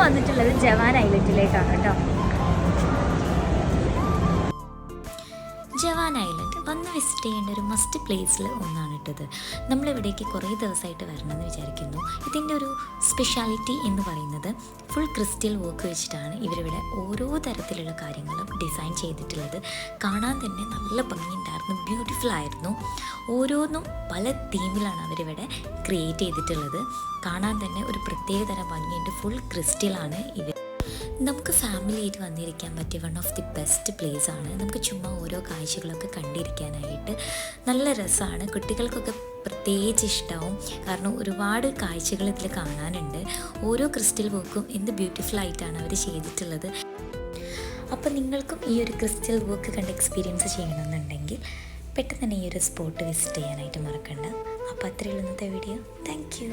വന്നിട്ടുള്ളത് ജവാൻ ഐലൻഡിലേക്കാണ് കേട്ടോ. ജവാൻ ഐലൻഡ് വന്ന് വിസിറ്റ് ചെയ്യേണ്ട ഒരു മസ്റ്റ് പ്ലേസിൽ ഒന്നാണ് ഇട്ടത്. നമ്മളിവിടേക്ക് കുറേ ദിവസമായിട്ട് വരണമെന്ന് വിചാരിക്കുന്നു. ഇതിൻ്റെ ഒരു സ്പെഷ്യാലിറ്റി എന്ന് പറയുന്നത് ഫുൾ ക്രിസ്റ്റൽ വർക്ക് വെച്ചിട്ടാണ് ഇവരിവിടെ ഓരോ തരത്തിലുള്ള കാര്യങ്ങളും ഡിസൈൻ ചെയ്തിട്ടുള്ളത്. കാണാൻ തന്നെ നല്ല ഭംഗിയുണ്ടായിരുന്നു, ബ്യൂട്ടിഫുൾ ആയിരുന്നു. ഓരോന്നും പല തീമിലാണ് അവരിവിടെ ക്രിയേറ്റ് ചെയ്തിട്ടുള്ളത്. കാണാൻ തന്നെ ഒരു പ്രത്യേകതരം ഭംഗിയുണ്ട്. ഫുൾ ക്രിസ്റ്റലാണ് ഇവർ. നമുക്ക് ഫാമിലിയായിട്ട് വന്നിരിക്കാൻ പറ്റിയ one of the best place ആണ്. നമുക്ക് ചുമ്മാ ഓരോ കാഴ്ചകളൊക്കെ കണ്ടിരിക്കാനായിട്ട് നല്ല രസമാണ്. കുട്ടികൾക്കൊക്കെ പ്രത്യേകിച്ച് ഇഷ്ടമാവും. കാരണം ഒരുപാട് കാഴ്ചകൾ ഇതിൽ കാണാനുണ്ട്. ഓരോ ക്രിസ്റ്റൽ വർക്കും എന്ത് ബ്യൂട്ടിഫുൾ ആയിട്ടാണ് അവർ ചെയ്തിട്ടുള്ളത്. അപ്പോൾ നിങ്ങൾക്കും ഈ ഒരു ക്രിസ്റ്റൽ വർക്ക് കണ്ട് എക്സ്പീരിയൻസ് ചെയ്യണമെന്നുണ്ടെങ്കിൽ പെട്ടെന്ന് തന്നെ ഈ ഒരു സ്പോട്ട് വിസിറ്റ് ചെയ്യാനായിട്ട് മറക്കണ്ട. അപ്പോൾ അത്രയുള്ള ഇന്നത്തെ വീഡിയോ. Thank you.